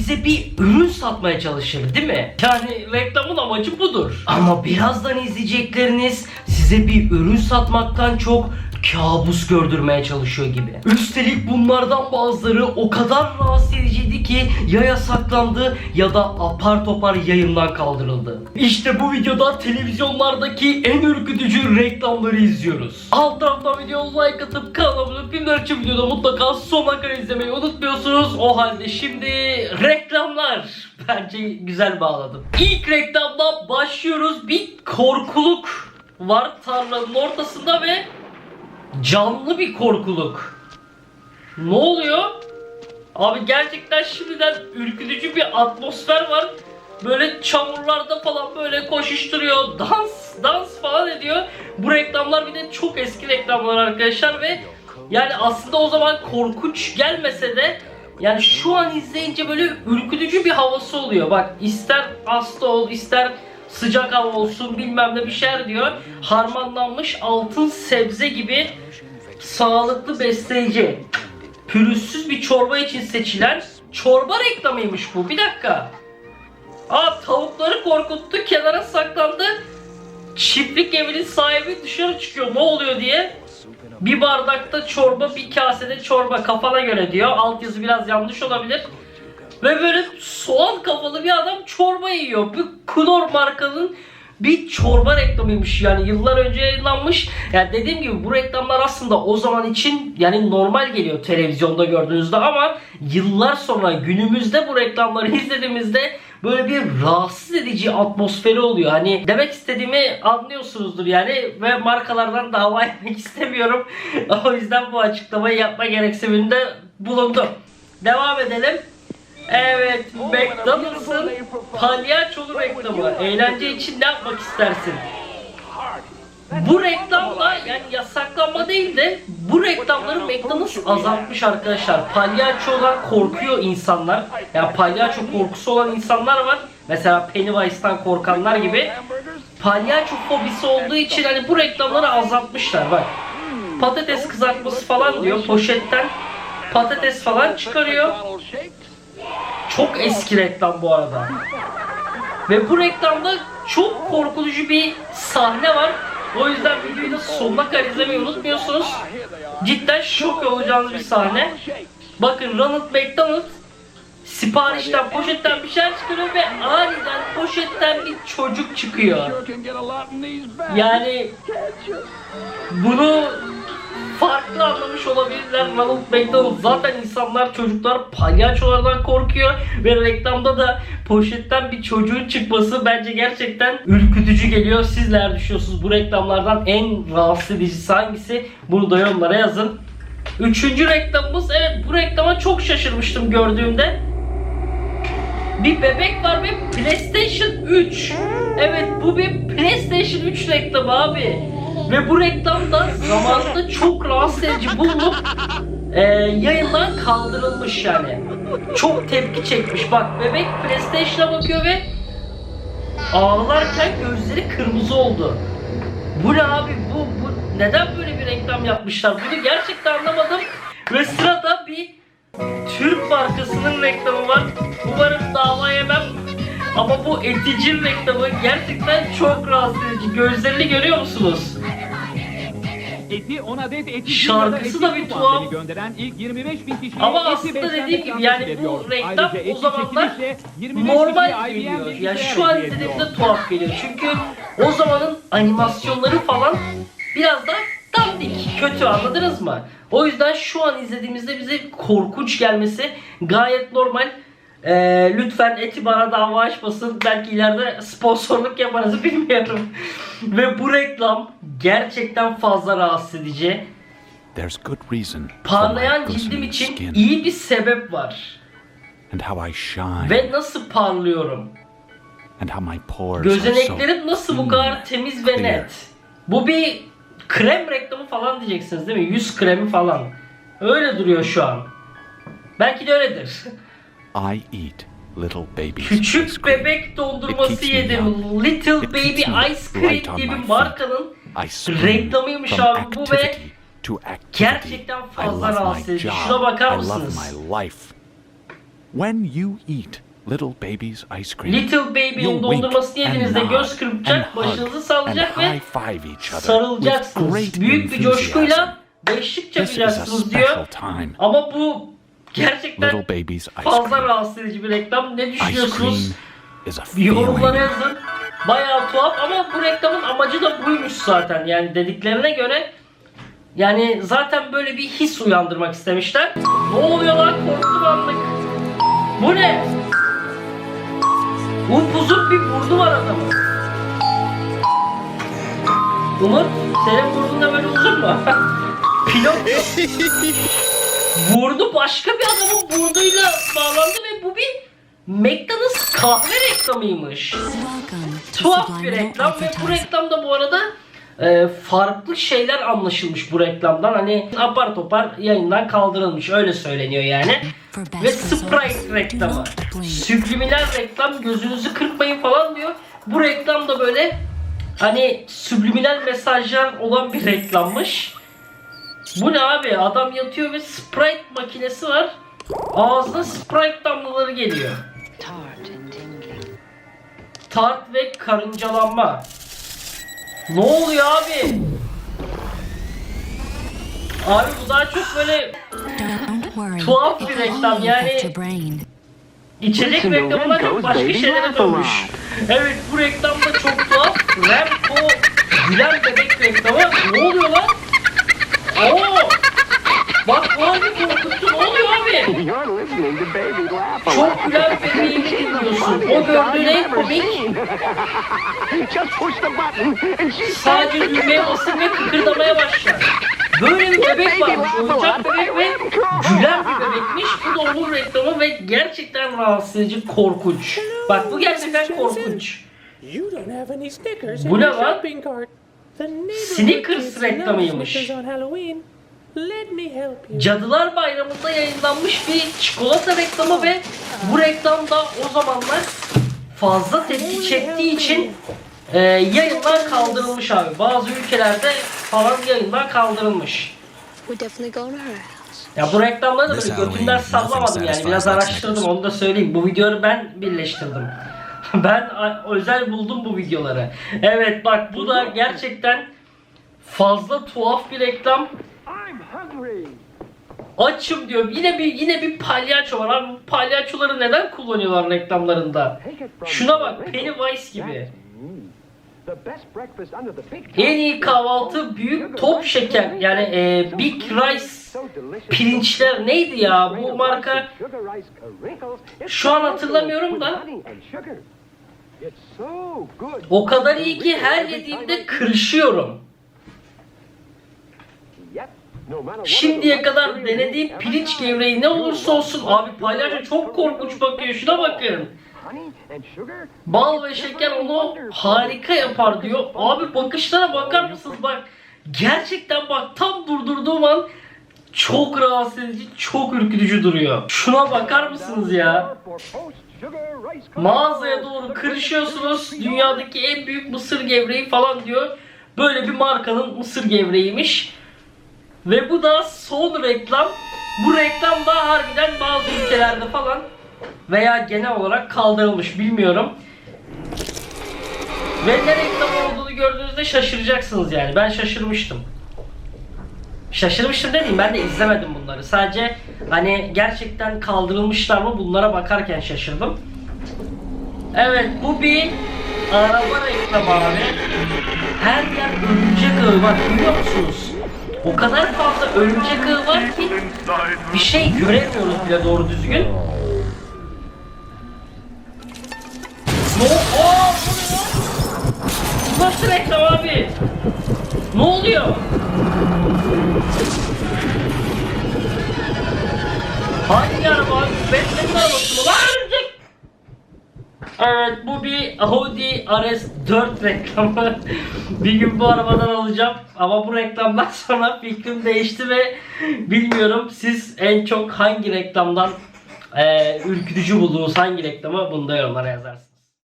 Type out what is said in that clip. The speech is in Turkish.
bize bir ürün satmaya çalışır değil mi? Yani reklamın amacı budur. Ama birazdan izleyecekleriniz size bir ürün satmaktan çok kabus gördürmeye çalışıyor gibi. Üstelik bunlardan bazıları o kadar rahatsız ediciydi ki ya yasaklandı ya da apar topar yayından kaldırıldı. İşte bu videoda televizyonlardaki en ürkütücü reklamları izliyoruz. Alt taraftan videoya like atıp kanalıma filmler için videoda mutlaka sonuna kadar izlemeyi unutmuyorsunuz. O halde şimdi reklamlar. Bence güzel bağladım. İlk reklamda başlıyoruz. Bir korkuluk var tarlanın ortasında ve canlı bir korkuluk. Ne oluyor? Abi gerçekten şimdiden ürkütücü bir atmosfer var. Böyle çamurlarda falan böyle koşuşturuyor. Dans falan ediyor. Bu reklamlar bir de çok eski reklamlar arkadaşlar ve yani aslında o zaman korkunç gelmese de yani şu an izleyince böyle ürkütücü bir havası oluyor. Bak ister hasta ol, ister sıcak hava olsun bilmem ne bir şeyler diyor. Harmanlanmış altın sebze gibi sağlıklı besleyici. Pürüzsüz bir çorba için seçilen çorba reklamıymış bu. Bir dakika. Tavukları korkuttu, kenara saklandı. Çiftlik evinin sahibi dışarı çıkıyor ne oluyor diye. Bir bardakta çorba, bir kasede çorba kafana göre diyor. Altyazı biraz yanlış olabilir. Ve böyle soğan kafalı bir adam çorba yiyor. Bu Knorr markanın bir çorba reklamıymış yani yıllar önce yayınlanmış. Yani dediğim gibi bu reklamlar aslında o zaman için yani normal geliyor televizyonda gördüğünüzde ama yıllar sonra günümüzde bu reklamları izlediğimizde böyle bir rahatsız edici atmosferi oluyor. Hani demek istediğimi anlıyorsunuzdur yani ve markalardan dava etmek istemiyorum. O yüzden bu açıklamayı yapma gereksiniminde bulundum. Devam edelim. Evet, McDonald's'ın palyaçolu reklamı. Eğlence için ne yapmak istersin? Bu reklamla yani yasaklanma değil de bu reklamları McDonald's azaltmış arkadaşlar. Palyaçodan korkuyor insanlar. Yani palyaço korkusu olan insanlar var. Mesela Pennywise'tan korkanlar gibi. Palyaço fobisi olduğu için hani bu reklamları azaltmışlar bak. Patates kızartması falan diyor. Poşetten patates falan çıkarıyor. Çok eski reklam bu arada. Ve bu reklamda çok korkutucu bir sahne var. O yüzden videoyu da sonuna kadar izlemeyi unutmuyorsunuz. Cidden şok olacağınız bir sahne. Bakın Ronald McDonald siparişten, poşetten bir şeyler çıkarıyor ve aniden poşetten bir çocuk çıkıyor. Yani bunu farklı anlamış olabilirler. Ronald McDonald zaten insanlar, çocuklar palyaçolardan korkuyor ve reklamda da poşetten bir çocuğun çıkması bence gerçekten ürkütücü geliyor. Sizler düşünüyorsunuz bu reklamlardan en rahatsız edicisi hangisi? Bunu da yorumlara yazın. Üçüncü reklamımız, evet bu reklama çok şaşırmıştım gördüğümde. Bir bebek var ve PlayStation 3. Evet bu bir PlayStation 3 reklamı abi. Ve bu reklamda zamanında çok rahatsız edici bulunup yayından kaldırılmış yani. Çok tepki çekmiş. Bak bebek PlayStation'a bakıyor ve ağlarken gözleri kırmızı oldu. Bu ne abi? Bu neden böyle bir reklam yapmışlar? Bunu gerçekten anlamadım. Ve sırada bir Türk markasının reklamı var. Umarım dava yemem. Ama bu Eticin reklamı gerçekten çok rahatsız edici. Gözlerini görüyor musunuz? Şarkısı da bir tuhaf. Ama aslında dediğim gibi yani bu reklam o zamanlar normal geliyor. Yani şu an izlediğimde tuhaf geliyor. Çünkü o zamanın animasyonları falan biraz da dandik, kötü, anladınız mı? O yüzden şu an izlediğimizde bize korkunç gelmesi gayet normal. Lütfen Eti bana dava açmasın. Belki ileride sponsorluk yaparız bilmiyorum. Ve bu reklam gerçekten fazla rahatsız edici. Parlayan cildim için iyi bir sebep var. Ve nasıl parlıyorum? Gözeneklerim nasıl bu kadar temiz ve net? Bu bir krem reklamı falan diyeceksiniz değil mi? Yüz kremi falan. Öyle duruyor şu an. Belki de öyledir. Küçük bebek dondurması yedim. Little Baby Ice Cream diye bir markanın reklamıymış abi bu ve gerçekten fazla rahatsız edici. Şuna bakar mısınız? When you eat Little Baby's ice cream, Little Baby'nin dondurmasını yediğinizde göz kırpacak, başınızı sallayacak ve sarılacaksınız. Büyük bir coşkuyla beşlik çakacaksınız diyor. Ama bu gerçekten fazla rahatsız edici bir reklam. Ne düşünüyorsunuz? Yorumlara yazın. Bayağı tuhaf ama bu reklamın amacı da buymuş zaten. Yani dediklerine göre yani zaten böyle bir his uyandırmak istemişler. Ne oluyor lan? Korktum anlık. Bu ne? Upuzun bir burnu var adamın. Umut, senin burnun da böyle uzun mu? Pilot. Burnu başka bir adamın burnuyla bağlandı ve bu bir McDonald's kahve reklamıymış. Tuhaf bir reklam ve bu reklamda bu arada farklı şeyler anlaşılmış bu reklamdan. Hani apar topar yayından kaldırılmış, öyle söyleniyor yani. Ve Sprite reklamı. Subliminal reklam, gözünüzü kırpmayın falan diyor. Bu reklam da böyle hani subliminal mesajlar olan bir reklammış. Bu ne abi? Adam yatıyor ve Sprite makinesi var. Ağzına Sprite damlaları geliyor. Tart ve karıncalanma. Ne oluyor abi? Abi bu daha çok böyle tuhaf bir reklam yani. İçecek reklamına çok başka şeylere dönmüş. Evet, bu reklam da çok tuhaf. Remco gülen bebek reklamı. Ne oluyor lan? Oo! Bak bu harbi korkuttu. Ne oluyor abi? Çok gülen bebeğimi dinliyorsun. O gördüğün en komik. Sadece düğmeye basın ve kıkırdamaya başlar. Böyle bir bebek varmış. Oyuncak bebek ve gülen bir bebekmiş. Bu da onun reklamı ve gerçekten rahatsız edici, korkunç. Bak bu gerçekten korkunç. Bu ne lan? Snickers reklamıymış. Cadılar Bayramı'nda yayınlanmış bir çikolata reklamı ve bu reklam da o zamanlar fazla tepki çektiği için yayından kaldırılmış abi. Bazı ülkelerde falan yayından kaldırılmış. Ya bu reklamları da böyle götümden sallamadım yani. Biraz araştırdım, onu da söyleyeyim. Bu videoları ben birleştirdim. Ben özel buldum bu videoları. Evet bak bu da gerçekten fazla tuhaf bir reklam. Açım diyor. Yine bir palyaço var abi. Bu palyaçoları neden kullanıyorlar reklamlarında? Şuna bak, Pennywise gibi. En iyi kahvaltı büyük top şeker. Yani Big Rice pirinçler neydi ya? Bu marka şu an hatırlamıyorum da. O kadar iyi ki her yediğimde kırışıyorum. Şimdiye kadar denediğim pirinç gevreği ne olursa olsun abi, palyaço çok korkunç bakıyor, şuna bakın. Bal ve şeker onu harika yapar diyor. Abi bakışlara bakar mısınız? Bak gerçekten bak, tam durdurduğum an çok rahatsız edici, çok ürkütücü duruyor. Şuna bakar mısınız ya? Mağazaya doğru kırışıyorsunuz. Dünyadaki en büyük mısır gevreği falan diyor. Böyle bir markanın mısır gevreğiymiş. Ve bu da son reklam. Bu reklam da harbiden bazı ülkelerde falan veya genel olarak kaldırılmış, bilmiyorum. Ve ne reklam olduğunu gördüğünüzde şaşıracaksınız yani. Ben şaşırmıştım. Şaşırmıştım demeyeyim, ben de izlemedim bunları. Sadece hani gerçekten kaldırılmışlar mı bunlara bakarken şaşırdım. Evet, bu bir araba reklamı abi. Her yer örümcek ağı, bak görüyor musunuz? O kadar fazla örümcek ağı var ki bir şey göremiyoruz bile doğru düzgün. Nasıl reklam abi? Ne oluyor? Hangi araba abi? Batman'in arabası mı? Lan! Evet, bu bir Audi RS4 reklamı. Bir gün bu arabadan alacağım ama bu reklamdan sonra fikrim değişti ve bilmiyorum siz en çok hangi reklamdan ürkütücü bulduğunuz hangi reklamı, bunu da yorumlara yazarsınız.